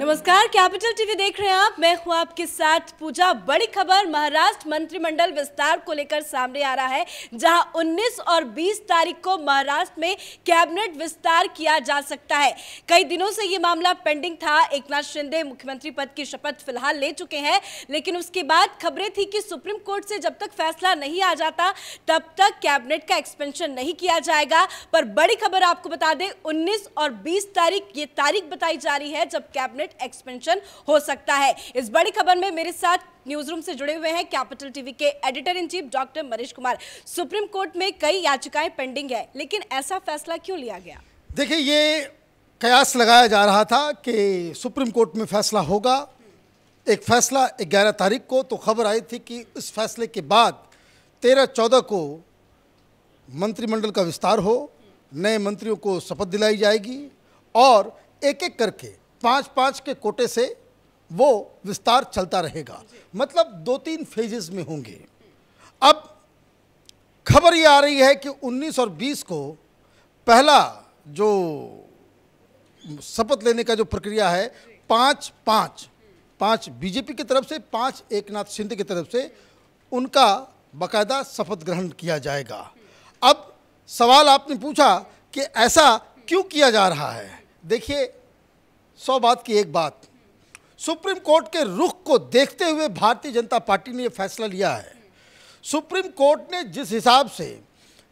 नमस्कार, capital TV देख रहे हैं आप। मैं हूं आपके साथ पूजा। बड़ी खबर महाराष्ट्र मंत्रिमंडल विस्तार को लेकर सामने आ रहा है, जहां 19 और 20 तारीख को महाराष्ट्र में कैबिनेट विस्तार किया जा सकता है। कई दिनों से ये मामला पेंडिंग था। एकनाथ शिंदे मुख्यमंत्री पद की शपथ फिलहाल ले चुके हैं, लेकिन उसके बाद खबरें थी कि सुप्रीम कोर्ट से जब तक फैसला नहीं आ जाता तब तक कैबिनेट का एक्सपेंशन नहीं किया जाएगा। पर बड़ी खबर आपको बता दें, 19 और 20 तारीख ये तारीख बताई जा रही है जब कैबिनेट एक्सपेंशन हो सकता है। इस बड़ी खबर में मेरे साथ न्यूज रूम से जुड़े हुए हैं कैपिटल टीवी के editor in chief doctor Manish Kumar. Supreme court में कई याचिकाएं पेंडिंग है, लेकिन ऐसा फैसला क्यों लिया गया? देखिए, ये कयास लगाया जा रहा था कि सुप्रीम कोर्ट में फैसला होगा। एक फैसला 11 तारीख को, तो खबर आई थी कि इस फैसले के बाद 13-14 को मंत्रिमंडल का विस्तार हो, नए मंत्रियों को शपथ दिलाई जाएगी और एक एक करके 5-5 के कोटे से वो विस्तार चलता रहेगा। मतलब 2-3 फेजेस में होंगे। अब खबर ये आ रही है कि 19 और 20 को पहला जो शपथ लेने का जो प्रक्रिया है, 5 बीजेपी की तरफ से, 5 एकनाथ शिंदे की तरफ से, उनका बाकायदा शपथ ग्रहण किया जाएगा। अब सवाल आपने पूछा कि ऐसा क्यों किया जा रहा है। देखिए, 100 बात की एक बात, सुप्रीम कोर्ट के रुख को देखते हुए भारतीय जनता पार्टी ने यह फैसला लिया है। सुप्रीम कोर्ट ने जिस हिसाब से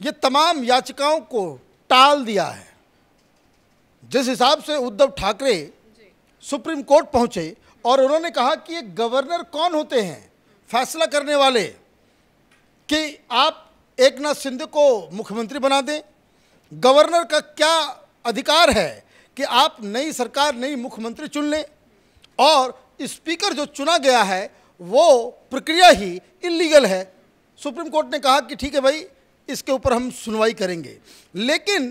ये तमाम याचिकाओं को टाल दिया है, जिस हिसाब से उद्धव ठाकरे सुप्रीम कोर्ट पहुंचे और उन्होंने कहा कि ये गवर्नर कौन होते हैं फैसला करने वाले कि आप एकनाथ शिंदे को मुख्यमंत्री बना दें, गवर्नर का क्या अधिकार है कि आप नई सरकार, नई मुख्यमंत्री चुन लें, और स्पीकर जो चुना गया है वो प्रक्रिया ही इल्लीगल है। सुप्रीम कोर्ट ने कहा कि ठीक है भाई, इसके ऊपर हम सुनवाई करेंगे। लेकिन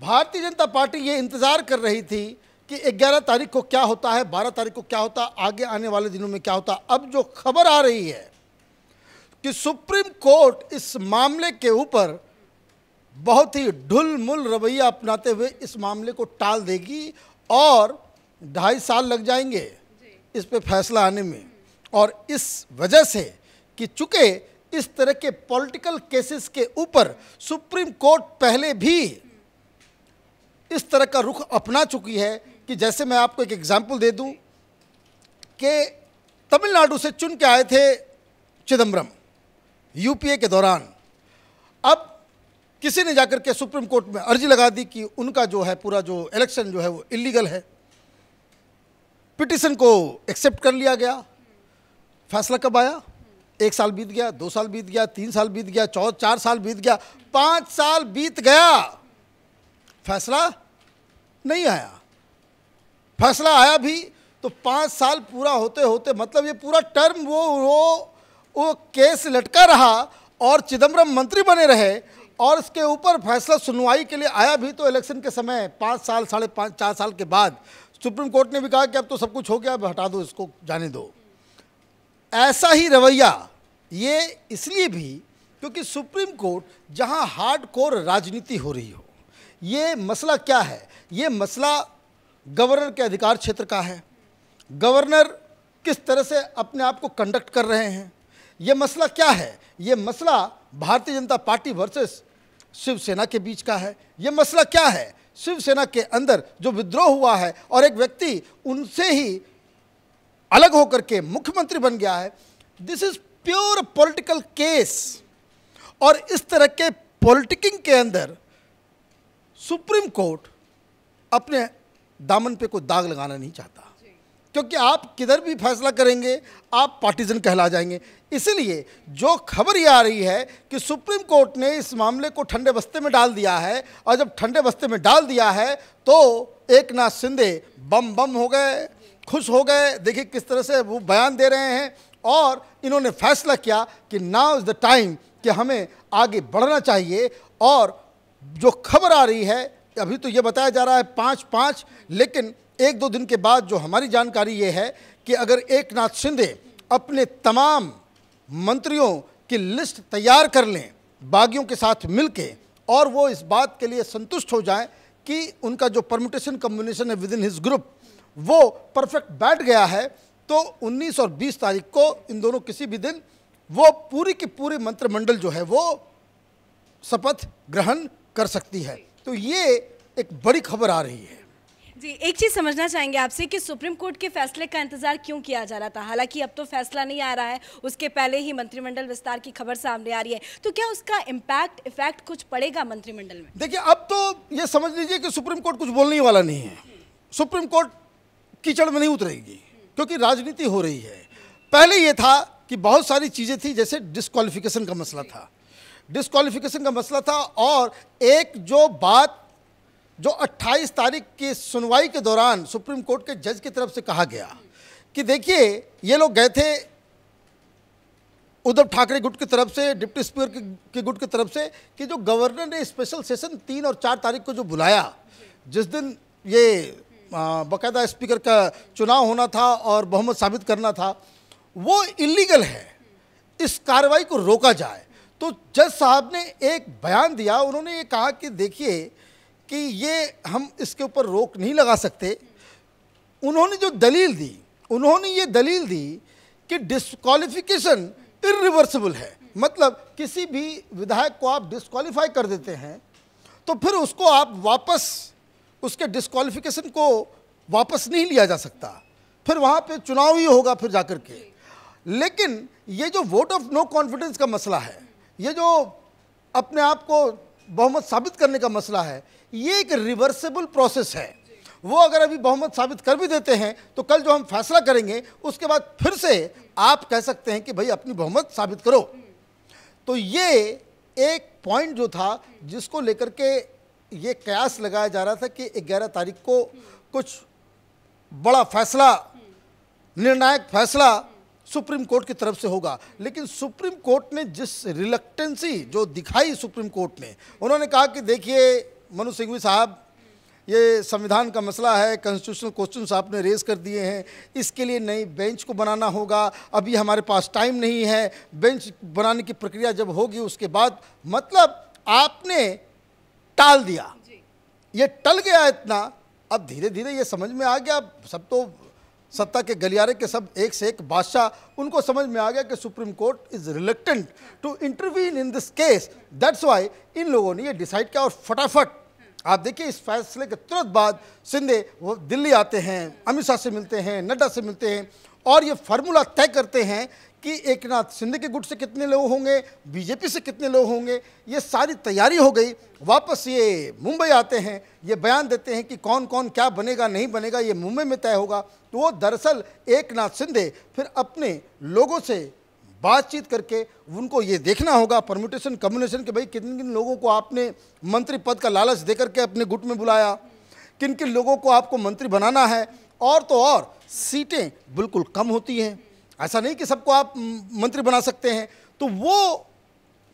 भारतीय जनता पार्टी ये इंतज़ार कर रही थी कि 11 तारीख को क्या होता है, 12 तारीख को क्या होता, आगे आने वाले दिनों में क्या होता। अब जो खबर आ रही है कि सुप्रीम कोर्ट इस मामले के ऊपर बहुत ही ढुलमुल रवैया अपनाते हुए इस मामले को टाल देगी और 2.5 साल लग जाएंगे इस पे फैसला आने में। और इस वजह से कि चूंकि इस तरह के पॉलिटिकल केसेस के ऊपर सुप्रीम कोर्ट पहले भी इस तरह का रुख अपना चुकी है कि जैसे मैं आपको एक एग्जांपल दे दूं कि तमिलनाडु से चुन के आए थे चिदम्बरम यूपीए के दौरान। अब किसी ने जाकर के सुप्रीम कोर्ट में अर्जी लगा दी कि उनका जो है पूरा जो इलेक्शन जो है वो इलीगल है। पिटीशन को एक्सेप्ट कर लिया गया। फैसला कब आया? 1 साल बीत गया, 2 साल बीत गया, 3 साल बीत गया, 4 साल बीत गया, 5 साल बीत गया, फैसला नहीं आया। फैसला आया भी तो 5 साल पूरा होते होते, मतलब ये पूरा टर्म वो केस लटका रहा और चिदम्बरम मंत्री बने रहे, और इसके ऊपर फैसला सुनवाई के लिए आया भी तो इलेक्शन के समय 5 साल, 5.5 4 साल के बाद। सुप्रीम कोर्ट ने भी कहा कि अब तो सब कुछ हो गया, अब हटा दो, इसको जाने दो। ऐसा ही रवैया ये इसलिए भी क्योंकि सुप्रीम कोर्ट जहां हार्डकोर राजनीति हो रही हो। ये मसला क्या है? ये मसला गवर्नर के अधिकार क्षेत्र का है। गवर्नर किस तरह से अपने आप को कंडक्ट कर रहे हैं। ये मसला क्या है? ये मसला भारतीय जनता पार्टी वर्सेस शिवसेना के बीच का है। ये मसला क्या है? शिवसेना के अंदर जो विद्रोह हुआ है और एक व्यक्ति उनसे ही अलग होकर के मुख्यमंत्री बन गया है। This is pure political case. और इस तरह के पॉलिटिकिंग के अंदर सुप्रीम कोर्ट अपने दामन पे कोई दाग लगाना नहीं चाहता, क्योंकि आप किधर भी फैसला करेंगे आप पार्टीजन कहला जाएंगे। इसलिए जो खबर ये आ रही है कि सुप्रीम कोर्ट ने इस मामले को ठंडे बस्ते में डाल दिया है, और जब ठंडे बस्ते में डाल दिया है तो एकनाथ शिंदे बम हो गए, खुश हो गए। देखिए किस तरह से वो बयान दे रहे हैं, और इन्होंने फैसला किया कि नाउ इज़ द टाइम कि हमें आगे बढ़ना चाहिए। और जो खबर आ रही है, अभी तो ये बताया जा रहा है 5-5, लेकिन 1-2 दिन के बाद जो हमारी जानकारी ये है कि अगर एकनाथ शिंदे अपने तमाम मंत्रियों की लिस्ट तैयार कर लें बागियों के साथ मिलके, और वो इस बात के लिए संतुष्ट हो जाएं कि उनका जो परम्यूटेशन कम्बिनेशन है विद इन हिज ग्रुप वो परफेक्ट बैठ गया है, तो 19 और 20 तारीख को इन दोनों किसी भी दिन वो पूरी की पूरी मंत्रिमंडल जो है वो शपथ ग्रहण कर सकती है। तो ये एक बड़ी खबर आ रही है। जी, एक चीज समझना चाहेंगे आपसे कि सुप्रीम कोर्ट के फैसले का इंतजार क्यों किया जा रहा था? हालांकि अब तो फैसला नहीं आ रहा है, उसके पहले ही मंत्रिमंडल विस्तार की खबर सामने आ रही है, तो क्या उसका इफेक्ट कुछ पड़ेगा मंत्रिमंडल में? देखिए, अब तो ये समझ लीजिए कि सुप्रीम कोर्ट कुछ बोलने वाला नहीं है। सुप्रीम कोर्ट कीचड़ में नहीं उतरेगी क्योंकि राजनीति हो रही है। पहले ये था कि बहुत सारी चीज़ें थी, जैसे डिस्क्वालिफिकेशन का मसला था, डिस्क्वालिफिकेशन का मसला था, और एक जो बात जो 28 तारीख की सुनवाई के दौरान सुप्रीम कोर्ट के जज की तरफ से कहा गया कि देखिए ये लोग गए थे उद्धव ठाकरे गुट की तरफ से, डिप्टी स्पीकर के गुट की तरफ से, कि जो गवर्नर ने स्पेशल सेशन 3 और 4 तारीख को जो बुलाया, जिस दिन ये बाकायदा स्पीकर का चुनाव होना था और बहुमत साबित करना था, वो इलीगल है, इस कार्रवाई को रोका जाए। तो जज साहब ने एक बयान दिया, उन्होंने ये कहा कि देखिए कि ये हम इसके ऊपर रोक नहीं लगा सकते। उन्होंने जो दलील दी, उन्होंने ये दलील दी कि डिस्क्वालिफिकेशन इरिवर्सिबल है, मतलब किसी भी विधायक को आप डिस्क्वालीफाई कर देते हैं तो फिर उसको आप वापस, उसके डिस्क्वालिफिकेशन को वापस नहीं लिया जा सकता, फिर वहाँ पे चुनाव ही होगा फिर जाकर के। लेकिन ये जो वोट ऑफ नो कॉन्फिडेंस का मसला है, ये जो अपने आप को बहुमत साबित करने का मसला है, ये एक रिवर्सिबल प्रोसेस है। वो अगर अभी बहुमत साबित कर भी देते हैं तो कल जो हम फैसला करेंगे उसके बाद फिर से आप कह सकते हैं कि भाई अपनी बहुमत साबित करो। तो ये एक पॉइंट जो था जिसको लेकर के ये कयास लगाया जा रहा था कि 11 तारीख को कुछ बड़ा फैसला, निर्णायक फैसला सुप्रीम कोर्ट की तरफ से होगा। लेकिन सुप्रीम कोर्ट ने जिस रिलक्टेंसी जो दिखाई, सुप्रीम कोर्ट ने, उन्होंने कहा कि देखिए मनु सिंघवी साहब, ये संविधान का मसला है, कॉन्स्टिट्यूशनल क्वेश्चंस आपने रेज कर दिए हैं, इसके लिए नई बेंच को बनाना होगा, अभी हमारे पास टाइम नहीं है, बेंच बनाने की प्रक्रिया जब होगी उसके बाद, मतलब आपने टाल दिया, ये टल गया इतना। अब धीरे धीरे ये समझ में आ गया, सब तो सत्ता के गलियारे के सब एक से एक बादशाह, उनको समझ में आ गया कि Supreme Court is reluctant to intervene in this case. That's why इन लोगों ने ये डिसाइड किया। और फटाफट आप देखिए इस फैसले के तुरंत बाद शिंदे वो दिल्ली आते हैं, अमित शाह से मिलते हैं, नड्डा से मिलते हैं, और ये फार्मूला तय करते हैं कि एकनाथ शिंदे के गुट से कितने लोग होंगे, बीजेपी से कितने लोग होंगे। ये सारी तैयारी हो गई। वापस ये मुंबई आते हैं, ये बयान देते हैं कि कौन कौन क्या बनेगा नहीं बनेगा, ये मुंबई में तय होगा। तो वो दरअसल एकनाथ शिंदे फिर अपने लोगों से बातचीत करके उनको ये देखना होगा परम्यूटेशन कम्बिनेशन के भाई किन किन लोगों को आपने मंत्री पद का लालच दे करके अपने गुट में बुलाया, किन किन लोगों को आपको मंत्री बनाना है। और तो और सीटें बिल्कुल कम होती हैं, ऐसा नहीं कि सबको आप मंत्री बना सकते हैं। तो वो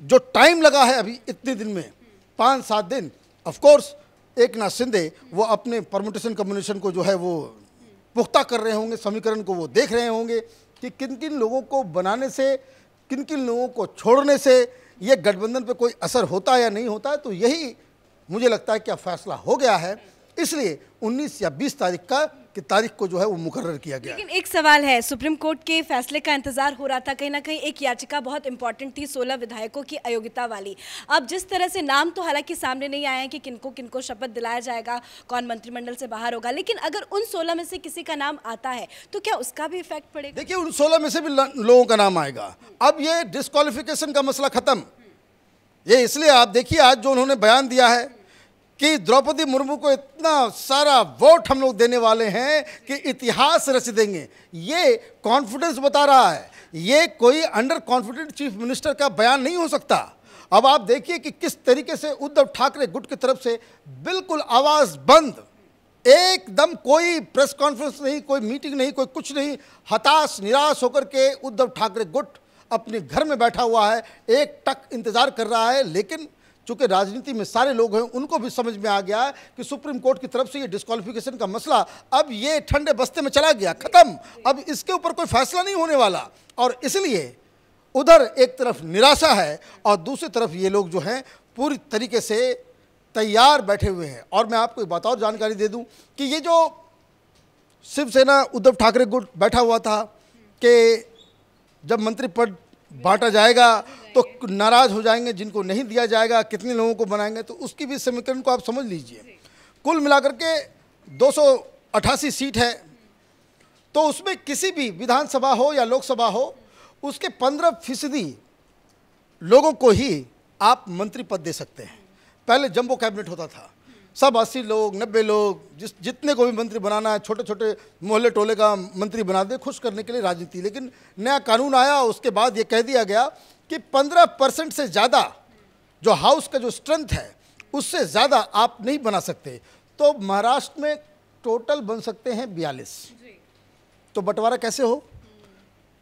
जो टाइम लगा है अभी इतने दिन में, 5-7 दिन, ऑफ कोर्स एकनाथ शिंदे वो अपने परम्यूटेशन कम्बिनेशन को जो है वो पुख्ता कर रहे होंगे, समीकरण को वो देख रहे होंगे कि किन किन लोगों को बनाने से, किन किन लोगों को छोड़ने से ये गठबंधन पे कोई असर होता है या नहीं होता है। तो यही मुझे लगता है कि फैसला हो गया है, इसलिए 19 या 20 तारीख को जो है वो मुकर्रर किया गया। लेकिन एक सवाल है, सुप्रीम कोर्ट के फैसले का इंतजार हो रहा था, कहीं ना कहीं एक याचिका बहुत इंपॉर्टेंट थी 16 विधायकों की अयोग्यता वाली। अब जिस तरह से नाम तो हालांकि सामने नहीं आए हैं कि किनको किनको शपथ दिलाया जाएगा, कौन मंत्रिमंडल से बाहर होगा, लेकिन अगर उन 16 में से किसी का नाम आता है तो क्या उसका भी इफेक्ट पड़ेगा? देखिए उन 16 में से भी लोगों का नाम आएगा। अब ये डिस्क्वालिफिकेशन का मसला खत्म, ये इसलिए आप देखिए आज जो उन्होंने बयान दिया है कि द्रौपदी मुर्मू को इतना सारा वोट हम लोग देने वाले हैं कि इतिहास रच देंगे, ये कॉन्फिडेंस बता रहा है। ये कोई अंडर कॉन्फिडेंट चीफ मिनिस्टर का बयान नहीं हो सकता। अब आप देखिए कि किस तरीके से उद्धव ठाकरे गुट की तरफ से बिल्कुल आवाज़ बंद, एकदम कोई प्रेस कॉन्फ्रेंस नहीं, कोई मीटिंग नहीं, कोई कुछ नहीं, हताश निराश होकर के उद्धव ठाकरे गुट अपने घर में बैठा हुआ है, एक टक इंतजार कर रहा है। लेकिन चूंकि राजनीति में सारे लोग हैं, उनको भी समझ में आ गया है कि सुप्रीम कोर्ट की तरफ से ये डिस्क्वालिफिकेशन का मसला अब ये ठंडे बस्ते में चला गया, खत्म, अब इसके ऊपर कोई फैसला नहीं होने वाला। और इसलिए उधर एक तरफ निराशा है और दूसरी तरफ ये लोग जो हैं पूरी तरीके से तैयार बैठे हुए हैं। और मैं आपको एक बात और जानकारी दे दूं कि ये जो शिवसेना उद्धव ठाकरे गुट बैठा हुआ था कि जब मंत्री पद बांटा जाएगा तो नाराज हो जाएंगे, जिनको नहीं दिया जाएगा कितने लोगों को बनाएंगे, तो उसकी भी समीकरण को आप समझ लीजिए। कुल मिलाकर के 288 सीट है, तो उसमें किसी भी विधानसभा हो या लोकसभा हो उसके 15% लोगों को ही आप मंत्री पद दे सकते हैं। पहले जंबो कैबिनेट होता था, सब 80 लोग 90 लोग जितने को भी मंत्री बनाना है, छोटे छोटे मोहल्ले टोले का मंत्री बना दे, खुश करने के लिए राजनीति। लेकिन नया कानून आया, उसके बाद ये कह दिया गया कि 15% से ज़्यादा जो हाउस का जो स्ट्रेंथ है उससे ज़्यादा आप नहीं बना सकते। तो महाराष्ट्र में टोटल बन सकते हैं 42। तो बंटवारा कैसे हो?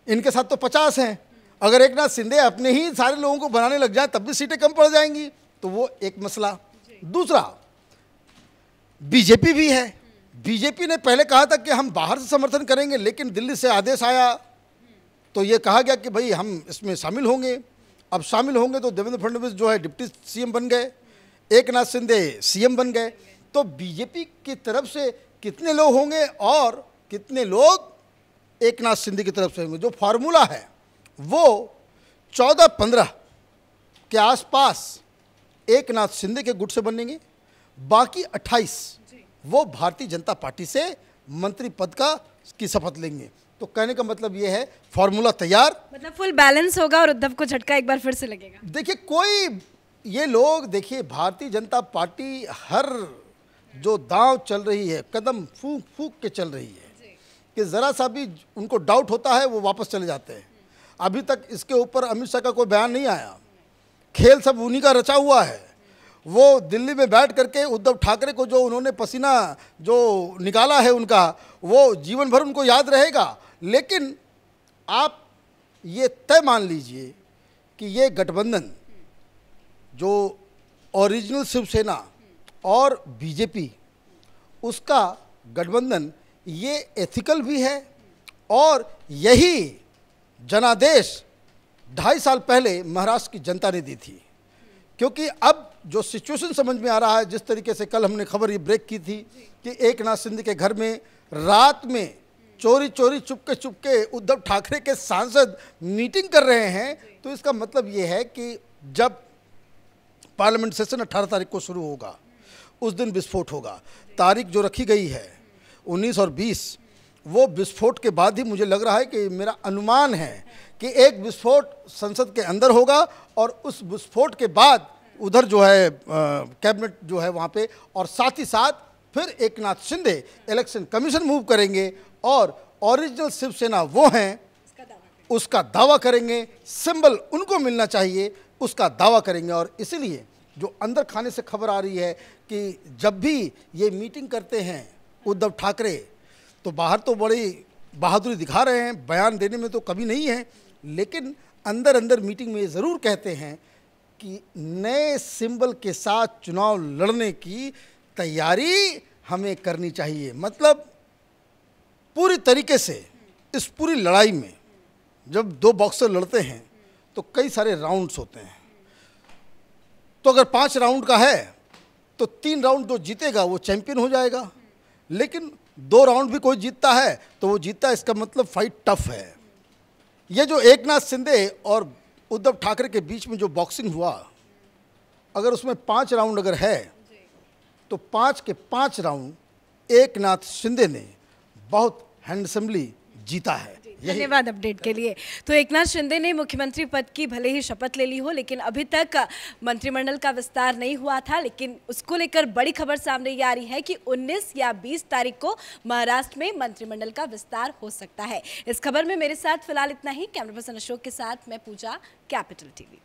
इनके साथ तो 50 हैं। अगर एक नाथ शिंदे अपने ही सारे लोगों को बनाने लग जाए तब भी सीटें कम पड़ जाएंगी, तो वो एक मसला। दूसरा, बीजेपी भी है। बीजेपी ने पहले कहा था कि हम बाहर से समर्थन करेंगे, लेकिन दिल्ली से आदेश आया तो ये कहा गया कि भाई हम इसमें शामिल होंगे। अब शामिल होंगे तो देवेंद्र फडणवीस जो है डिप्टी सीएम बन गए, एक नाथ शिंदे सीएम बन गए। तो बीजेपी की तरफ से कितने लोग होंगे और कितने लोग एक नाथ शिंदे की तरफ से होंगे? जो फार्मूला है वो 14-15 के आसपास एक नाथ शिंदे के गुट से बनेंगे, बाकी 28 वो भारतीय जनता पार्टी से मंत्री पद की शपथ लेंगे। तो कहने का मतलब ये है फॉर्मूला तैयार, मतलब फुल बैलेंस होगा और उद्धव को झटका एक बार फिर से लगेगा। देखिए कोई ये लोग, देखिए भारतीय जनता पार्टी हर जो दांव चल रही है कदम फूंक फूंक के चल रही है कि ज़रा सा भी उनको डाउट होता है वो वापस चले जाते हैं। अभी तक इसके ऊपर अमित शाह का कोई बयान नहीं आया, खेल सब उन्हीं का रचा हुआ है। वो दिल्ली में बैठ करके उद्धव ठाकरे को जो उन्होंने पसीना जो निकाला है उनका, वो जीवन भर उनको याद रहेगा। लेकिन आप ये तय मान लीजिए कि ये गठबंधन जो ओरिजिनल शिवसेना और बीजेपी, उसका गठबंधन ये एथिकल भी है और यही जनादेश 2.5 साल पहले महाराष्ट्र की जनता ने दी थी। क्योंकि अब जो सिचुएशन समझ में आ रहा है, जिस तरीके से कल हमने खबर ये ब्रेक की थी कि एक नाथ शिंदे के घर में रात में चोरी चोरी चुपके उद्धव ठाकरे के सांसद मीटिंग कर रहे हैं, तो इसका मतलब ये है कि जब पार्लियामेंट सेशन 18 तारीख को शुरू होगा उस दिन विस्फोट होगा। तारीख जो रखी गई है 19 और 20, वो विस्फोट के बाद ही मुझे लग रहा है कि मेरा अनुमान है कि एक विस्फोट संसद के अंदर होगा और उस विस्फोट के बाद उधर जो है कैबिनेट जो है वहाँ पे, और साथ ही साथ फिर एक नाथ शिंदे इलेक्शन कमीशन मूव करेंगे और ओरिजिनल शिवसेना वो हैं उसका दावा करेंगे, सिंबल उनको मिलना चाहिए उसका दावा करेंगे। और इसीलिए जो अंदर खाने से खबर आ रही है कि जब भी ये मीटिंग करते हैं उद्धव ठाकरे तो बाहर तो बड़ी बहादुरी दिखा रहे हैं, बयान देने में तो कभी नहीं है, लेकिन अंदर अंदर मीटिंग में ये ज़रूर कहते हैं कि नए सिंबल के साथ चुनाव लड़ने की तैयारी हमें करनी चाहिए। मतलब पूरी तरीके से इस पूरी लड़ाई में जब दो बॉक्सर लड़ते हैं तो कई सारे राउंड्स होते हैं। तो अगर 5 राउंड का है तो 3 राउंड जो जीतेगा वो चैंपियन हो जाएगा, लेकिन 2 राउंड भी कोई जीतता है तो वो जीतता है। इसका मतलब फाइट टफ है। ये जो एक नाथ शिंदे और उद्धव ठाकरे के बीच में जो बॉक्सिंग हुआ, अगर उसमें 5 राउंड अगर है तो 5 के 5 राउंड एक नाथ शिंदे ने बहुत हैंडसमली जीता है। धन्यवाद अपडेट के लिए। तो एक नाथ शिंदे ने मुख्यमंत्री पद की भले ही शपथ ले ली हो, लेकिन अभी तक मंत्रिमंडल का विस्तार नहीं हुआ था, लेकिन उसको लेकर बड़ी खबर सामने ये आ रही है कि 19 या 20 तारीख को महाराष्ट्र में मंत्रिमंडल का विस्तार हो सकता है। इस खबर में मेरे साथ फिलहाल इतना ही। कैमरा पर्सन अशोक के साथ मैं पूजा, कैपिटल टीवी।